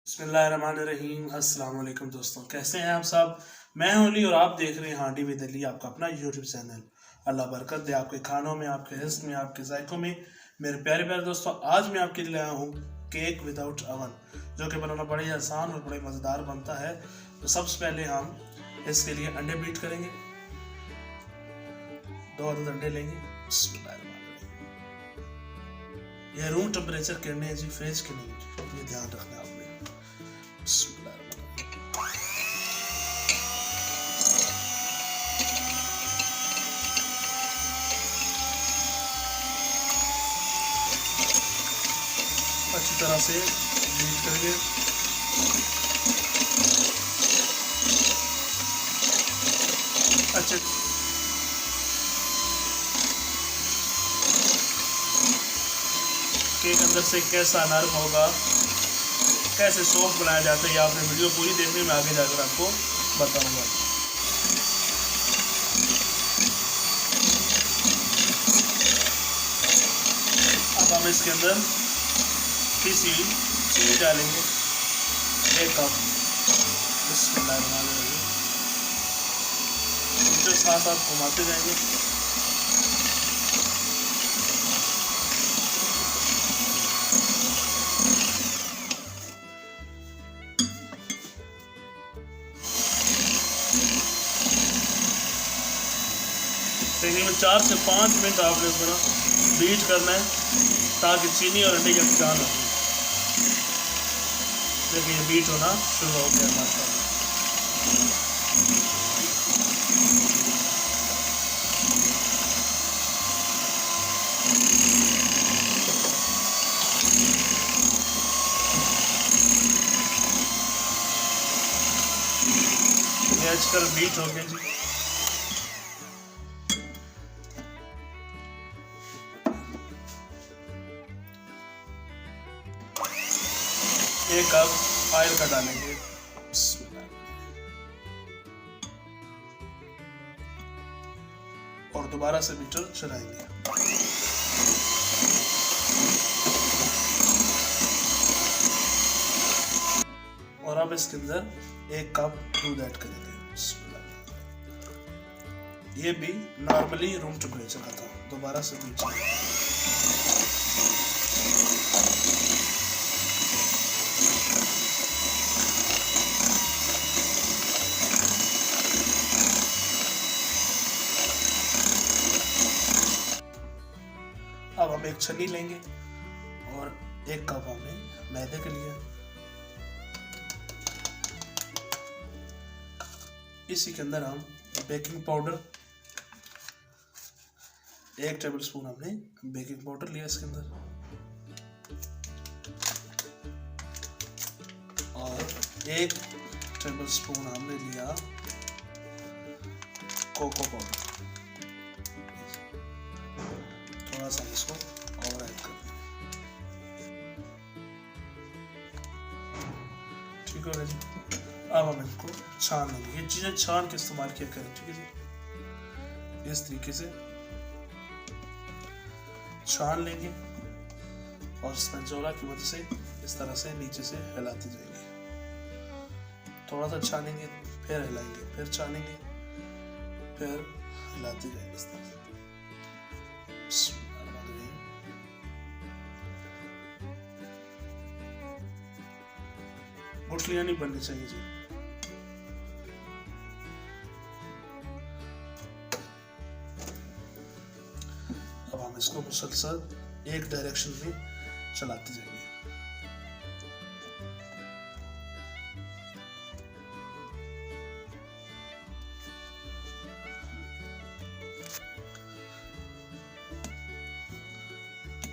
बिस्मिल्लाहिर्रहमानिर्रहीम। अस्सलाम वालेकुम दोस्तों, कैसे हैं आप सब। मैं हूं अली और आप देख रहे हैं हांडी विद अली, आपका अपना यूट्यूब चैनल। अल्लाह बरकत दे आपके खानों में, आपके रिस्क में, आपके जायकों में। मेरे प्यारे प्यारे दोस्तों, आज मैं आपके लिए लाया हूँ केक विदाउट अवन, जो कि बनाना बड़ा ही आसान और बड़ा ही मज़ेदार बनता है। तो सबसे पहले हम इसके लिए अंडे बीट करेंगे। 2 अदद अंडे लेंगे। यह रूम टेम्परेचर के अंडे हैं जी, फ्रिज के नहीं जी, ये ध्यान रखना है आपने। अच्छी तरह से बीट करेंगे। अच्छे केक अंदर से कैसा नरम होगा, कैसे सॉफ्ट बनाया जाता है, ये आपने वीडियो पूरी देखने में आगे जाकर आपको बताऊंगा। अब हम इसके अंदर पिसी चीनी डालेंगे, 1 कप। बिस्मिल्लाहिर्रहमानिर्रहीम। इनके साथ साथ घुमाते जाएंगे। तकरीबन 4 से 5 मिनट आपने इसको बीट करना है, ताकि चीनी और अंडे का जान हो। देखिए बीट होना शुरू हो गया माशाल्लाह। ये आजकल बीट हो गया जी। एक कप ऑयल का डालेंगे। और दोबारा से बीटर चलाएंगे। और अब इसके अंदर 1 कप दूध ऐड करेंगे। ये भी नॉर्मली रूम टेम्परेचर का था। दोबारा से बीटर। अब हम एक छन्नी लेंगे और 1 कप हमने मैदे के लिए। इसी के अंदर हम बेकिंग पाउडर, 1 टेबल स्पून हमने बेकिंग पाउडर लिया इसके अंदर, और 1 टेबल स्पून हमने लिया कोको पाउडर। थोड़ा सा इसको और ऐड कर दें। ठीक हो गया जी। अब हम इसको छान लेंगे। ये चीज़ें छान के इस्तेमाल किया करें, ठीक है जी। इस तरीके से छान लेंगे और स्पैचुला की मदद से इस तरह से नीचे से हिलाते जाएंगे। थोड़ा सा छानेंगे, फिर हिलाएंगे, फिर छानेंगे, फिर हिलाते जाएंगे इस तरह से। गुठलियां नहीं बननी चाहिए जी। अब हम इसको मुसलसल एक डायरेक्शन में चलाते जाएंगे।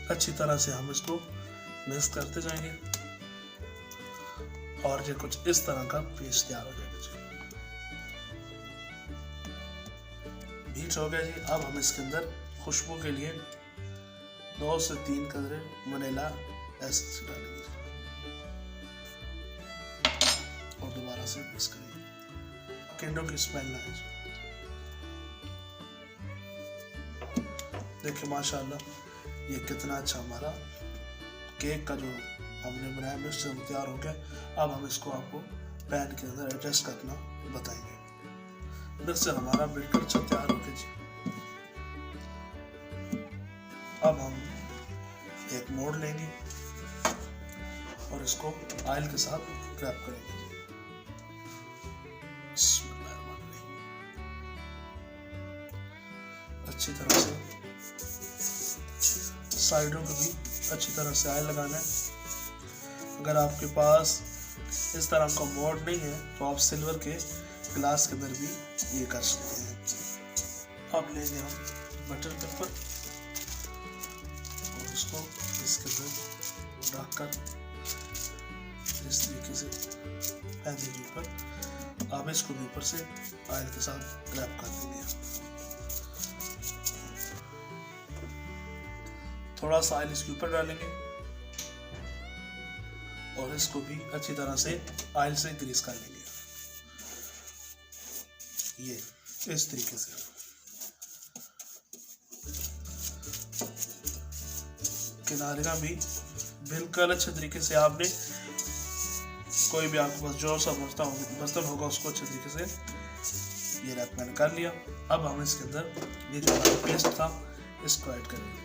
अच्छी तरह से हम इसको मिक्स करते जाएंगे और ये कुछ इस तरह का पेस्ट तैयार हो जाएगा जी। बीट हो गया जी। अब हम इसके अंदर खुशबू के लिए 2 से 3 कतरे वनीला एसेंस डालेंगे और दोबारा से मिक्स करेंगे। कैंडो की स्मेल ना आए। देखिए माशाल्लाह ये कितना अच्छा हमारा केक का जो हमने बनाया मिक्सचर तैयार हो गया। अब हम इसको आपको पैन के अंदर एडजस्ट करना बताएंगे। मिक्सचर हमारा बिल्कुल अच्छा तैयार हो गया जी। अब हम एक मोड़ लेंगे और इसको ऑयल के साथ ग्रैब करेंगे। अच्छी तरह से साइडों को भी अच्छी तरह से ऑयल लगाना है। अगर आपके पास इस तरह का मोड़ नहीं है तो आप सिल्वर के ग्लास के अंदर भी ये कर सकते हैं। अब लेंगे हम बटर पेपर और उसको इसके अंदर रखकर इस तरीके से पैन के ऊपर आप इसको भी ऊपर से ऑयल के साथ ग्रैब कर देंगे। थोड़ा सा ऑयल इसके ऊपर डालेंगे और इसको भी अच्छी तरह से ऑयल से ग्रीस कर लेंगे। ये इस तरीके से किनारे का भी बिल्कुल अच्छे तरीके से आपने कोई भी आपके पास जो सा बर्तन होगा उसको अच्छे तरीके से ये रैप मैंने कर लिया। अब हम इसके अंदर ये जो हमारा पेस्ट था इसको ऐड करेंगे।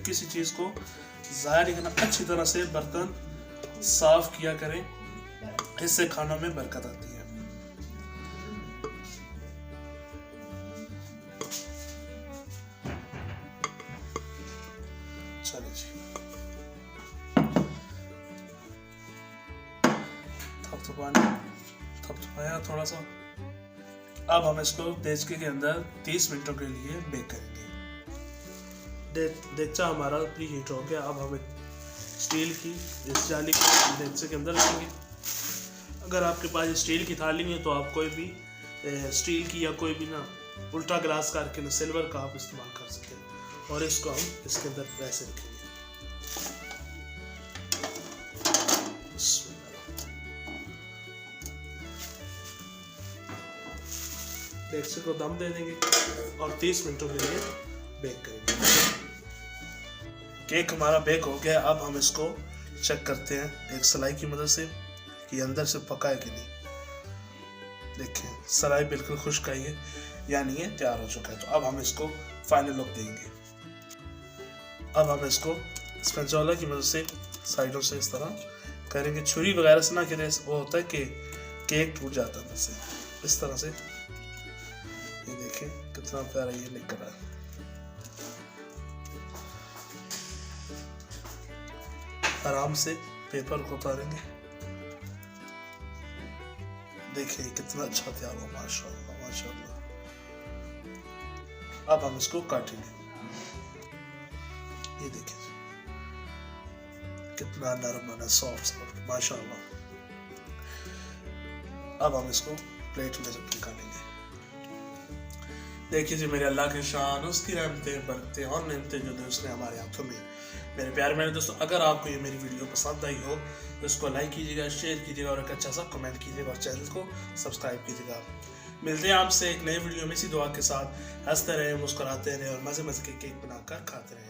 किसी चीज को ज़ाया नहीं करना, अच्छी तरह से बर्तन साफ किया करें, इससे खानों में बरकत आती है। चलिए जी, थपथपाया थोड़ा सा। अब हम इसको देचके के अंदर 30 मिनटों के लिए बेक करेंगे। देगचा हमारा प्री हीट हो गया। अब हम स्टील की इस जाली को देगचे के अंदर रखेंगे। अगर आपके पास स्टील की थाली नहीं है तो आप कोई भी स्टील की या कोई भी ना उल्टा ग्लास करके ना सिल्वर का आप इस्तेमाल कर सकते हैं। और इसको हम इसके अंदर ऐसे रखेंगे। देगचे को दम दे देंगे और 30 मिनटों के लिए बेक करेंगे। केक हमारा बेक हो गया। अब हम इसको चेक करते हैं एक सलाई की मदद से कि अंदर से पका है कि नहीं। देखें सलाई बिल्कुल खुश्क आई है, यानी ये तैयार हो चुका है। तो अब हम इसको फाइनल लुक देंगे। अब हम इसको स्पैचुला की मदद से साइडों से इस तरह करेंगे। छुरी वगैरह से ना करें, वो होता है कि केक टूट जाता है। वैसे इस तरह से ये देखें कितना प्यारा ये निकल रहा है। आराम से पेपर को उतारेंगे। देखिए कितना अच्छा तैयार हुआ, माशाअल्लाह माशाअल्लाह। अब हम इसको काटेंगे। ये देखिए कितना नरम बना, सॉफ्ट माशाअल्लाह। अब हम इसको प्लेट में जब निकालेंगे। देखिए जी मेरे अल्लाह के शान, उसकी रहमतें बरकतें और नेमतें जो दी उसने हमारे हाथों में। मेरे प्यारे मेरे दोस्तों, अगर आपको ये मेरी वीडियो पसंद आई हो तो इसको लाइक कीजिएगा, शेयर कीजिएगा और एक अच्छा सा कमेंट कीजिएगा और चैनल को सब्सक्राइब कीजिएगा। मिलते हैं आपसे एक नई वीडियो में इसी दुआ के साथ। हंसते रहे, मुस्कुराते रहे और मज़े मज़े के केक बनाकर खाते रहे।